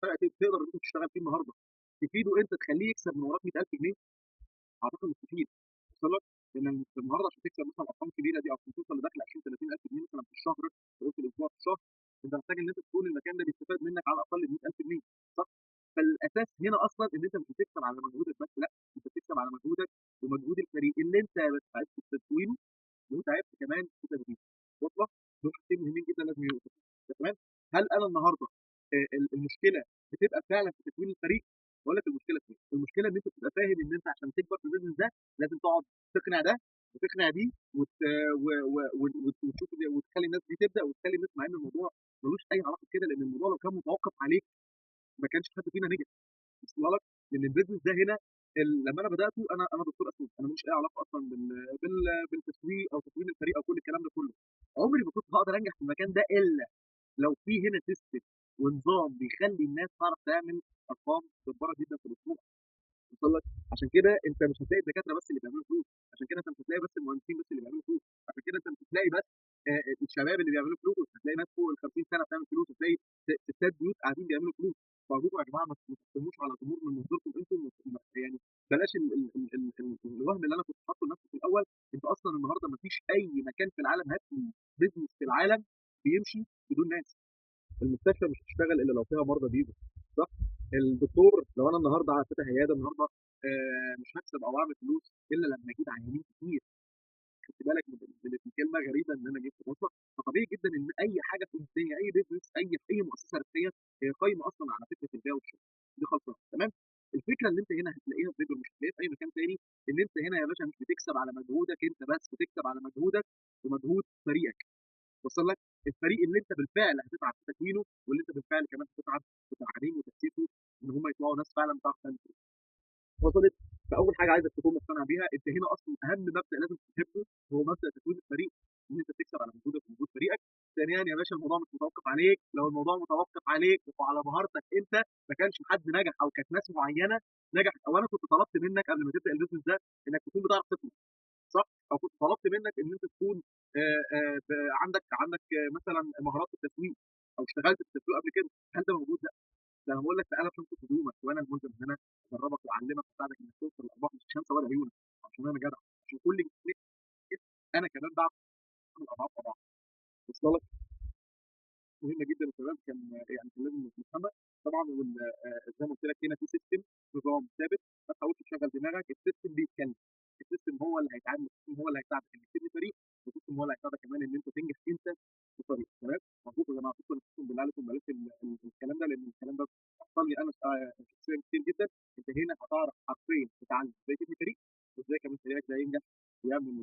تقدر ان انت تشتغل فيه النهارده تفيده انت تخليه يكسب من وراك 100,000 جنيه. اعتقد مستفيد. وصل لك؟ لان النهارده عشان تكسب مثلا ارقام كبيره دي او توصل لدخل 20 30 الف جنيه مثلا في الشهر او في الاسبوع في الشهر، انت محتاج ان انت تكون المكان ده بيستفاد منك على الاقل 100,000 جنيه. صح؟ فالاساس هنا اصلا ان انت مش بتكسب على مجهودك بس، لا، انت بتكسب على مجهودك ومجهود الفريق اللي انت تعبت في تكوينه وتعبت كمان في تدريبه. واصله؟ دول حاجتين مهمين جدا لازم يبقوا. تمام؟ هل انا النهارده المشكله بتبقى فعلا في تكوين الفريق؟ بقول لك المشكله فين؟ المشكله ان انت تبقى فاهم ان انت عشان تكبر في البيزنس ده لازم تقعد تقنع ده وتقنع دي وتشوف وتخلي الناس دي تبدا وتخلي الناس، مع ان الموضوع ملوش اي علاقه بكده، لان الموضوع لو كان متوقف عليك ما كانش حد فينا نجح. وصل لك؟ لان البيزنس ده هنا لما انا بداته انا دكتور اسنان، انا ماليش اي علاقه اصلا بال بالتسويق او تكوين الفريق او كل الكلام ده كله. عمري ما كنت هقدر انجح في المكان ده الا لو في هنا سيستم ونظام بيخلي الناس تعرف تعمل ارقام جباره جدا في الاسبوع. وصل لك؟ عشان كده انت مش هتلاقي الدكاتره بس اللي بيعملوا فلوس، عشان كده انت مش هتلاقي بس المهندسين بس اللي بيعملوا فلوس، عشان كده انت مش هتلاقي بس الشباب اللي بيعملوا فلوس، هتلاقي ناس فوق ال 50 سنه بتعمل فلوس، هتلاقي ستات بيوت قاعدين بيعملوا فلوس. فارجوكم يا جماعه ما تحكموش على الامور من منظوركم انتم، يعني بلاش الوهم اللي انا كنت حاطه لنفسي في الاول. انت اصلا النهارده ما فيش اي مكان في العالم، هات لي بيزنس في العالم بيمشي بدون ناس. المستشفى مش هتشتغل الا لو فيها مرضى بيجوا. صح؟ الدكتور لو انا النهارده فاتح عياده النهارده مش هكسب او اعمل فلوس الا لما اجيب عيانين كتير. خدت بالك من كلمه غريبه ان انا جبت مصر. فطبيعي جدا ان اي حاجه في الدنيا، اي بيزنس، اي مؤسسه رسميه، هي قايمه اصلا على فكره البيع والشراء. دي خلصانه تمام. الفكره اللي انت هنا هتلاقيها في فيجر مش هتلاقيها في اي مكان تاني، ان انت هنا يا باشا مش بتكسب على مجهودك انت بس، بتكسب على مجهودك ومجهود فريقك. وصل لك؟ الفريق اللي انت بالفعل هتتعب في تكوينه، واللي انت بالفعل كمان هتتعب في تعليمه وتاسيسه، ان هم يطلعوا ناس فعلا بتعرف تعمل كده. وصلت؟ فاول حاجه عايزك تكون مقتنع بيها، انت هنا اصلا اهم مبدا لازم تحبه هو مبدا تكوين الفريق، ان انت تكسب على مجهودك ومجهود فريقك. ثانيا يا باشا الموضوع مش متوقف عليك، لو الموضوع متوقف عليك وعلى مهارتك انت ما كانش حد نجح او كانت ناس معينه نجحت، او انا كنت طلبت منك قبل ما تبدا البيزنس ده انك تكون بتعرف تطلب. صح؟ او كنت طلبت منك ان انت تكون عندك مثلا مهارات في التسويق او اشتغلت في التسويق قبل كده. هل ده موجود؟ لا. ده انا بقول لك تعالى شنطه هدومك وانا الملزم ان انا ادربك واعلمك واساعدك انك توصل للارباح، مش عشان سواد عيونك، عشان انا جدع، عشان كل جنيه انا كمان بعمل اضعاف اضعاف. وصل لك؟ مهمه جدا الشباب كان يعني كان لازم نفهمها طبعا. زي ما قلت لك هنا في سيستم، نظام ثابت. ما تحاولش تشغل دماغك، السيستم بيتكلم. السيستم هو اللي هيتعامل، السيستم هو اللي هيساعدك انك تبني فريق، والسيستم هو اللي هيساعدك كمان ان انت تنجح انت في طريق. تمام؟ مظبوط يا جماعه؟ شكرا لكم، بالله عليكم بلاش الكلام ده، لان الكلام ده حصل لي انا شخصيا كتير جدا. انت هنا هتعرف حرفيا تتعلم ازاي تبني فريق، وازاي كمان فريقك ده ينجح ويعمل